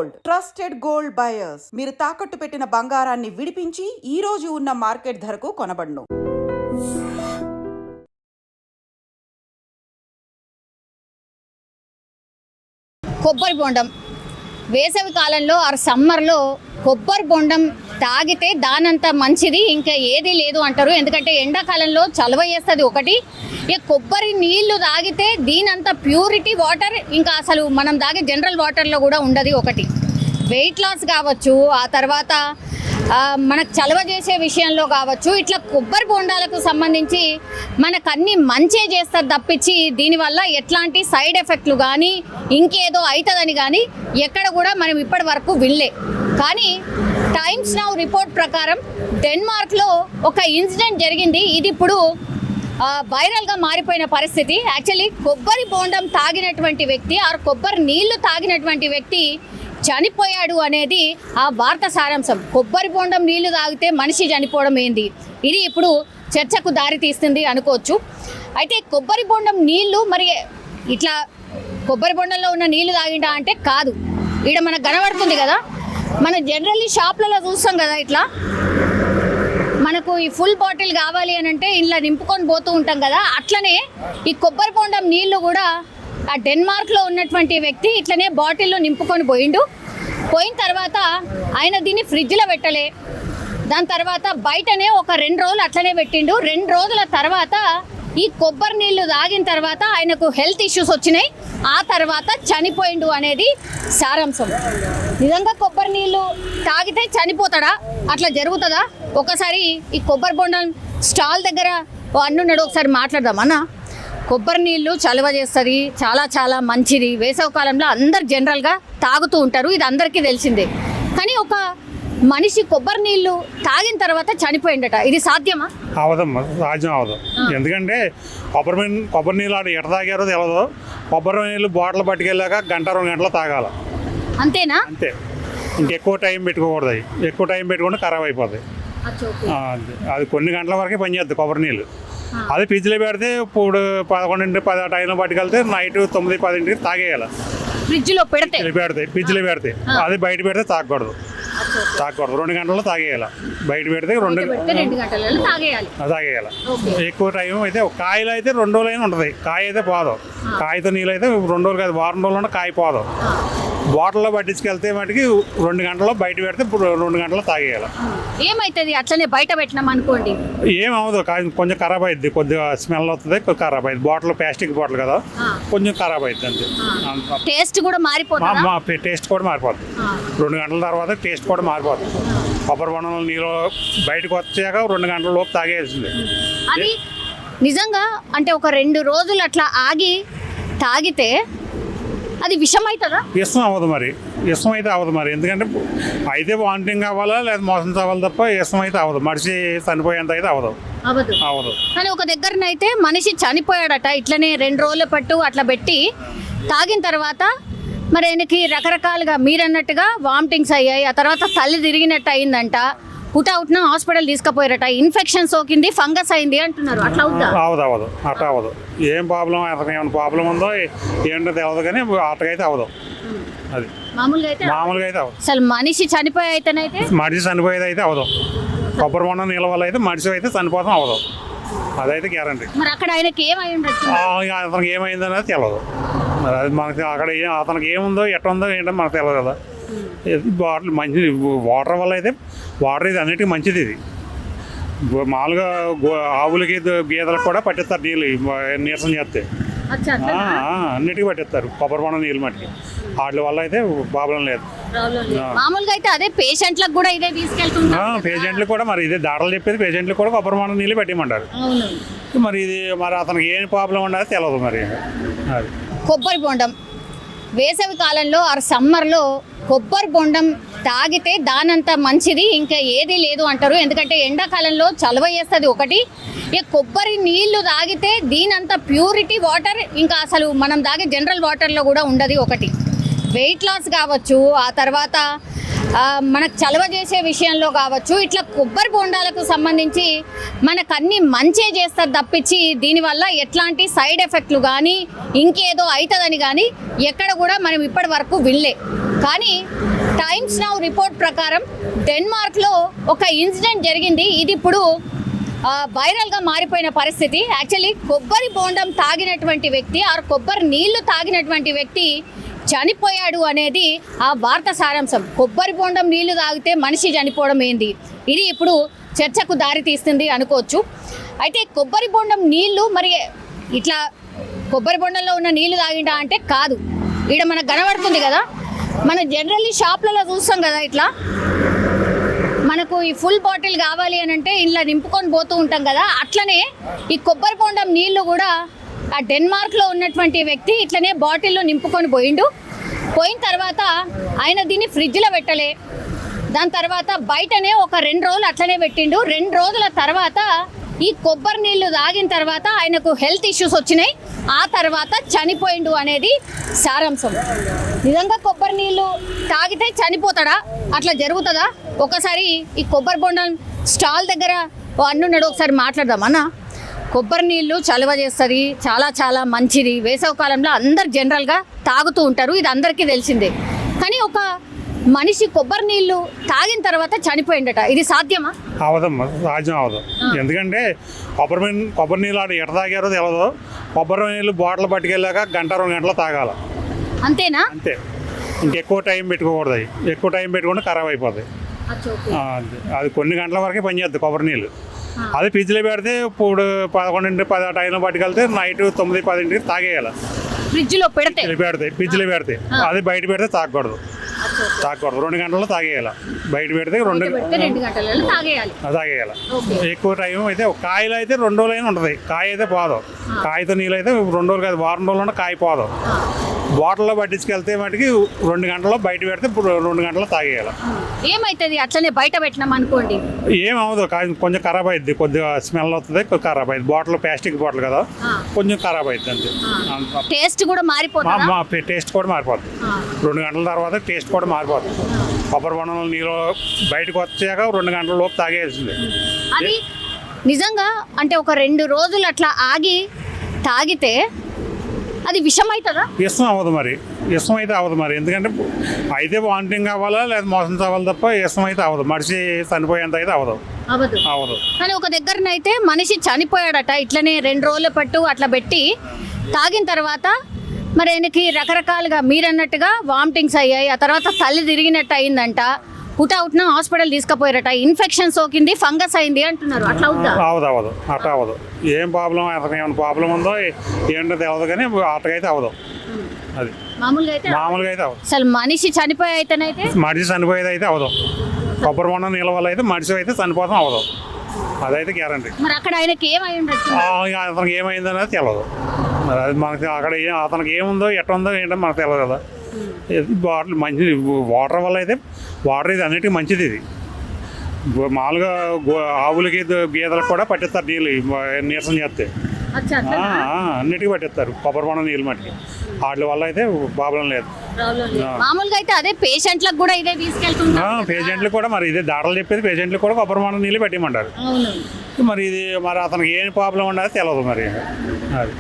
Gold, trusted gold buyers. మీరు తాకట్టు పెట్టిన బంగారాన్ని విడిపించి ఈ రోజు ఉన్న మార్కెట్ ధరకు కొనబడును. కొబ్బరి బొండం వేసవి కాలంలో ఆర్ సమ్మర్లో కొబ్బరి బొండం తాగితే దానంత మంచిది ఇంకా ఏది లేదు అంటారు. ఎందుకంటే ఎండాకాలంలో చలవ చేస్తుంది ఒకటి. ఇక కొబ్బరి నీళ్లు తాగితే దీనంత ప్యూరిటీ వాటర్ ఇంకా అసలు మనం తాగే జనరల్ వాటర్లో కూడా ఉండదు ఒకటి. వెయిట్ లాస్ కావచ్చు, ఆ తర్వాత మనకు చలవ చేసే విషయంలో కావచ్చు, ఇట్లా కొబ్బరి బొండాలకు సంబంధించి మనకు అన్ని మంచే చేస్తారు తప్పించి దీనివల్ల ఎట్లాంటి సైడ్ ఎఫెక్ట్లు కానీ ఇంకేదో అవుతుందని కానీ ఎక్కడ కూడా మనం ఇప్పటి వరకు వినలే. కానీ టైమ్స్ నౌ రిపోర్ట్ ప్రకారం డెన్మార్క్లో ఒక ఇన్సిడెంట్ జరిగింది. ఇది ఇప్పుడు వైరల్గా మారిపోయిన పరిస్థితి. యాక్చువల్లీ కొబ్బరి బొండం తాగినటువంటి వ్యక్తి ఆర్ కొబ్బరి నీళ్లు తాగినటువంటి వ్యక్తి చనిపోయాడు అనేది ఆ వార్త సారాంశం. కొబ్బరి బొండం నీళ్లు తాగితే మనిషి చనిపోవడం ఏంది, ఇది ఇప్పుడు చర్చకు దారి తీస్తుంది అనుకోవచ్చు. అయితే కొబ్బరి బొండం నీళ్లు మరి ఇట్లా కొబ్బరి బొండంలో ఉన్న నీళ్లు తాగిండా అంటే కాదు. ఇక్కడ మనకు కనబడుతుంది కదా, మనం జనరల్లీ షాప్లలో చూస్తాం కదా, ఇట్లా మనకు ఈ ఫుల్ బాటిల్ కావాలి అని అంటే ఇలా నింపుకొని పోతూ ఉంటాం కదా. అట్లనే ఈ కొబ్బరి బొండం నీళ్లు కూడా ఆ డెన్మార్క్లో ఉన్నటువంటి వ్యక్తి ఇట్లనే బాటిల్లో నింపుకొని పోయిన తర్వాత ఆయన దీన్ని ఫ్రిడ్జ్లో పెట్టలే. దాని తర్వాత బయటనే ఒక 2 రోజులు అట్లనే పెట్టిండు. 2 రోజుల తర్వాత ఈ కొబ్బరి నీళ్లు తాగిన తర్వాత ఆయనకు హెల్త్ ఇష్యూస్ వచ్చినాయి. ఆ తర్వాత చనిపోయిండు అనేది సారాంశం. నిజంగా కొబ్బరి నీళ్లు తాగితే చనిపోతాడా, అట్లా జరుగుతుందా? ఒకసారి ఈ కొబ్బరి బొండం స్టాల్ దగ్గర అన్నున్నాడు, ఒకసారి మాట్లాడదామన్నా. కొబ్బరి నీళ్ళు చలువ చేస్తుంది, చాలా చాలా మంచిది. వేసవికాలంలో అందరు జనరల్గా తాగుతూ ఉంటారు, ఇది అందరికీ తెలిసిందే. కానీ ఒక మనిషి కొబ్బరి నీళ్ళు తాగిన తర్వాత చనిపోయిందట, ఇది సాధ్యమా? అవదమ్మా, సాధ్యం అవదు. ఎందుకంటే కొబ్బరి నీళ్ళు ఆడ ఎట తాగారో తెలదు. కొబ్బరి నీళ్ళు బాటిల్ పట్టుకెళ్ళాక 1-2 గంటలు తాగాల, అంతేనా? అంతే. ఇంకెక్కువ టైం పెట్టుకోకూడదు. అవి ఎక్కువ టైం పెట్టుకుంటే ఖరాబ్ అయిపోతాయి. అది కొన్ని గంటల వరకే పనిచేస్తుంది కొబ్బరి నీళ్ళు. అది ఫ్రిడ్జ్లో పెడితే ఇప్పుడు 11-10 టైంలో పట్టుకెళ్తే నైట్ 9-10 తాగేయాలి. ఫ్రిడ్జ్లో పెడితే అది బయట పెడితే తాగకూడదు. 2 గంటల్లో తాగేయాలి. బయట పెడితే 2 గంటలలో తాగేయాలి. ఎక్కువ టైం అయితే కాయలు అయితే 2 రోజులైనా ఉంటుంది. కాయ అయితే పోదు. కాయతో నీళ్ళు అయితే 2 రోజులు కాదు, వారం రోజుల్లో కాయ పోదు. బాటిల్లో పట్టించుకెళ్తే మటుకి 2 గంటల్లో బయట పెడితే 2 గంటల్లో తాగేయాలి. ఏమవుతుంది అట్లనే బయట పెట్టినాం అనుకోండి, ఏమవుదు, కొంచెం ఖరాబ్ అవుతుంది, కొద్దిగా స్మెల్ వస్తుంది, ఖరాబ్ అవుతుంది. బాటిల్ ప్లాస్టిక్ బాటిల్ కదా, కొంచెం ఖరాబ్ అవుతుంది. అంతే. టేస్ట్ కూడా మారిపోతుంది. టేస్ట్ కూడా మారిపోతుంది. 2 గంటల తర్వాత టేస్ట్ కూడా మారిపోతుంది. కొబ్బరి బొండంలో నీళ్ళు బయటకు వచ్చాక 2 గంటల లోపు తాగేయాల్సింది. అది నిజంగా అంటే ఒక 2 రోజులు అట్లా ఆగి తాగితే అది విషం అవుతుందా? విషం అవ్వదు మరి, విషం అయితే అవ్వదు మరి. ఎందుకంటే అయితే వామిటింగ్ అవ్వాలా లేదా మోసం అవ్వాలి తప్ప విషం అయితే అవ్వదు. మనిషి చనిపోయేంత అయితే అవ్వదు. కానీ ఒక దగ్గరనైతే మనిషి చనిపోయాడట, ఇట్లనే 2 రోజుల పట్టు అట్లా పెట్టి తాగిన తర్వాత మరి ఆయనకి రకరకాలుగా మీరన్నట్టుగా వామిటింగ్స్ అయ్యాయి. ఆ తర్వాత తల్లి తిరిగినట్టు అయిందంట. హుటాహుటిన హాస్పిటల్ తీసుకుపోయారట. ఇన్ఫెక్షన్ సోకింది, ఫంగస్ అయింది అంటున్నారు. అట్లా అవ్వదు. అట్లా అవ్వదు. ఏం ప్రాబ్లం, అతనికి ఏమైనా ప్రాబ్లం ఉందో ఏంటో తెలియదు, కానీ అట్లకైతే అవ్వదు. అది మామూలుగా అయితే అవ్వదు. అసలు మనిషి చనిపోయి అయితేనైతే మనిషి చనిపోయేది అయితే అవ్వదు. కొబ్బరి బొండం నీళ్ళ వల్ల అయితే మనిషి అయితే చనిపోతాం అవ్వదు. అదైతే గ్యారంటీ. మరి అక్కడ ఆయనకి అతనికి ఏమైందనేది తెలియదు. మరి అది మనకి అక్కడ అతనికి ఏముందో ఎట్లా ఉందో ఏంటో మనకు తెలియదు కదా. బాటిల్ మంచిది. వాటర్ వల్ల అయితే వాటర్ ఇది అన్నిటికీ మంచిది. ఇది మామూలుగా ఆవులకి గేదెలకు కూడా పట్టిస్తారు నీళ్ళు, నీరసం చేస్తే అన్నిటికీ పట్టిస్తారు కొబ్బరి బొండం నీళ్ళు మట్టికి. వాటి వల్ల అయితే ప్రాబ్లం లేదు. మామూలుగా అయితే అదే పేషెంట్లకు కూడా ఇదే తీసుకెళ్తున్నారు. పేషెంట్లకు కూడా మరి ఇదే దాటలు చెప్పేది, పేషెంట్లకు కూడా కొబ్బరి బొండం నీళ్ళు పెట్టిమంటారు. మరి ఇది మరి అతనికి ఏం ప్రాబ్లం ఉండదు తెలియదు మరి. అది కొబ్బరి బొండం వేసవి కాలంలో ఆర్ సమ్మర్లో కొబ్బరి బొండం తాగితే దానంత మంచిది ఇంకా ఏది లేదు అంటారు. ఎందుకంటే ఎండాకాలంలో చలవ చేస్తుంది ఒకటి. ఇక కొబ్బరి నీళ్లు తాగితే దీనంత ప్యూరిటీ వాటర్ ఇంకా అసలు మనం తాగే జనరల్ వాటర్లో కూడా ఉండదు ఒకటి. వెయిట్ లాస్ కావచ్చు, ఆ తర్వాత మనకు చలవ చేసే విషయంలో కావచ్చు, ఇట్లా కొబ్బరి బొండాలకు సంబంధించి మనకు అన్ని మంచే చేస్తారు తప్పించి దీనివల్ల ఎట్లాంటి సైడ్ ఎఫెక్ట్లు కానీ ఇంకేదో అవుతుందని కానీ ఎక్కడ కూడా మనం ఇప్పటి వరకు వినలే. కానీ టైమ్స్ నౌ రిపోర్ట్ ప్రకారం డెన్మార్క్లో ఒక ఇన్సిడెంట్ జరిగింది. ఇది ఇప్పుడు వైరల్గా మారిపోయిన పరిస్థితి. యాక్చువల్లీ కొబ్బరి బోండం తాగినటువంటి వ్యక్తి కొబ్బరి నీళ్లు తాగినటువంటి వ్యక్తి చనిపోయాడు అనేది ఆ వార్త సారాంశం. కొబ్బరి బోండం నీళ్లు తాగితే మనిషి చనిపోవడం ఏంది, ఇది ఇప్పుడు చర్చకు దారి తీస్తుంది అనుకోవచ్చు. అయితే కొబ్బరి బోండం నీళ్లు మరి ఇట్లా కొబ్బరి బొండంలో ఉన్న నీళ్లు తాగిండా అంటే కాదు. ఇక్కడ మనకు కనబడుతుంది కదా, మనం జనరల్లీ షాప్లలో చూస్తాం కదా, ఇట్లా మనకు ఈ ఫుల్ బాటిల్ కావాలి అని అంటే ఇలా నింపుకొని పోతూ ఉంటాం కదా, అట్లనే ఈ కొబ్బరి బొండం నీళ్లు కూడా ఆ డెన్మార్క్లో ఉన్నటువంటి వ్యక్తి ఇట్లనే బాటిల్లో నింపుకొని పోయిన తర్వాత ఆయన దీన్ని ఫ్రిడ్జ్లో పెట్టలే. దాని తర్వాత బయటనే ఒక 2 రోజులు అట్లనే పెట్టిండు. 2 రోజుల తర్వాత ఈ కొబ్బరి నీళ్లు తాగిన తర్వాత ఆయనకు హెల్త్ ఇష్యూస్ వచ్చినాయి. ఆ తర్వాత చనిపోయిండు అనేది సారాంశం. నిజంగా కొబ్బరి నీళ్లు తాగితే చనిపోతాడా? అట్లా జరుగుతుందా? ఒకసారి ఈ కొబ్బరి బొండం స్టాల్ దగ్గర అన్నున్నాడు, ఒకసారి మాట్లాడదాం. అన్న, కొబ్బరి నీళ్లు చలువ చేస్తుంది, చాలా చాలా మంచిది. వేసవి కాలంలో అందరు జనరల్గా తాగుతూ ఉంటారు, ఇది అందరికీ తెలిసిందే. కానీ ఒక మనిషి కొబ్బరి నీళ్లు తాగిన తర్వాత చనిపోయిందట, ఇది సాధ్యమా? అవదమ్మా, సాధ్యం అవదు. ఎందుకంటే కొబ్బరి నీళ్ళు ఆడ ఎట తాగారో తెలియదు. కొబ్బరి నీళ్ళు బాటిల్ పట్టుకెళ్ళాక 1-2 గంటలు తాగాల, అంతేనా? అంతే. ఇంకెక్కువ టైం పెట్టుకోకూడదు. అవి ఎక్కువ టైం పెట్టుకుంటే ఖరాబ్ అయిపోతాయి. అది కొన్ని గంటల వరకే పనిచేస్తుంది కొబ్బరి నీళ్ళు. అది ఫ్రిడ్జ్లో పెడితే ఇప్పుడు 11-10 టైంలో పట్టుకెళ్తే నైట్ 9-10 తాగేయాలి. ఫ్రిడ్జ్లో పెడితే ఫ్రిడ్జ్లో పెడితే అది బయట పెడితే తాగకూడదు. 2 గంటల్లో తాగేయాలి. బయట పెడితే 2 గంటలలో తాగేయాలి. ఎక్కువ టైం అయితే కాయలు అయితే 2 రోజులైనా ఉంటుంది. కాయ అయితే పోదు. కాయతో నీళ్ళు అయితే 2 రోజులు కాదు, వారం రోజులు ఉన్న కాయ పోదు. బాటిల్లో పట్టించుకెళ్తే మటుకి 2 గంటల్లో బయట పెడితే 2 గంటల్లో తాగేయాలి. ఏమైతుంది అట్లనే బయట పెట్టినాం అనుకోండి, ఏమవుతుంది, కొంచెం ఖరాబ్ అవుతుంది, కొద్దిగా స్మెల్ వస్తుంది, ఖరాబ్ అవుతుంది. బాటిల్ ప్లాస్టిక్ బాటిల్ కదా, కొంచెం ఖరాబ్ అవుతుంది. అంతే. టేస్ట్ కూడా మారిపోతుంది. టేస్ట్ కూడా మారిపోతుంది. 2 గంటల తర్వాత టేస్ట్ కూడా మారిపోతుంది. కొబ్బరి బొండంలో నీళ్ళు బయటకు వచ్చాక 2 గంటల లోపు తాగేయాల్సిందే. అది నిజంగా అంటే ఒక 2 రోజులు అట్లా ఆగి తాగితే అది విషం అవుతుందా? ఇష్టం అవ్వదు మరి. ఇష్టం అయితే అవ్వదు మరి. ఎందుకంటే అయితే వామిటింగ్ అవ్వాలా లేదా మోసం అవ్వాలి తప్ప ఇష్టం అయితే అవ్వదు. మనిషి చనిపోయేంత అయితే అవ్వదు. కానీ ఒక దగ్గరనైతే మనిషి చనిపోయాడట, ఇట్లనే 2 రోజుల పట్టు అట్లా పెట్టి తాగిన తర్వాత మరి ఆయనకి రకరకాలుగా మీరన్నట్టుగా వామిటింగ్స్ అయ్యాయి. ఆ తర్వాత తల్లి తిరిగినట్టు అయిందంట. పుట్టిన హాస్పిటల్ తీసుకుపోయారట, ఇన్ఫెక్షన్ సోకింది, ఫంగస్ అయింది అంటున్నారు. అట్లా అవ్వదు. అట్లా అవ్వదు. ఏం ప్రాబ్లం, అతనికి ఏమైనా ప్రాబ్లం ఉందో ఏంటో తెలియదు, కానీ అట్టకైతే అవ్వదు. అది మామూలుగా అయితే అవ్వదు. అసలు మనిషి చనిపోయి అయితేనైతే మనిషి చనిపోయేది అయితే అవ్వదు. కొబ్బరి బొండం నీళ్ళ వల్ల అయితే మనిషి అయితే చనిపోతాం అవ్వదు. అదైతే గ్యారంటీ. మరి అక్కడ ఆయనకి అతనికి ఏమైందనేది తెలియదు. మరి అది మనకి అక్కడ అతనికి ఏముందో ఎట్టుందో ఏంటో మనకు తెలియదు కదా. బాటిల్ మంచిది, వాటర్ వల్ల అయితే వాటర్ ఇది అన్నిటికీ మంచిది. ఇది మామూలుగా ఆవులకి గేదెలకు కూడా పట్టిస్తారు నీళ్ళు, నీరసం చేస్తే అన్నిటికీ పట్టిస్తారు కొబ్బరి బొండం నీళ్ళు మట్టికి. వాటి వల్ల అయితే ప్రాబ్లం లేదు. మామూలుగా అయితే అదే పేషెంట్లకు కూడా ఇదే తీసుకెళ్తున్నారు. పేషెంట్లకు కూడా మరి ఇదే డాక్టర్లు చెప్పేది, పేషెంట్లకు కూడా కొబ్బరి బొండం నీళ్ళు పెట్టిమంటారు. మరి ఇది మరి అతనికి ఏం ప్రాబ్లం ఉండదు తెలియదు మరి. అది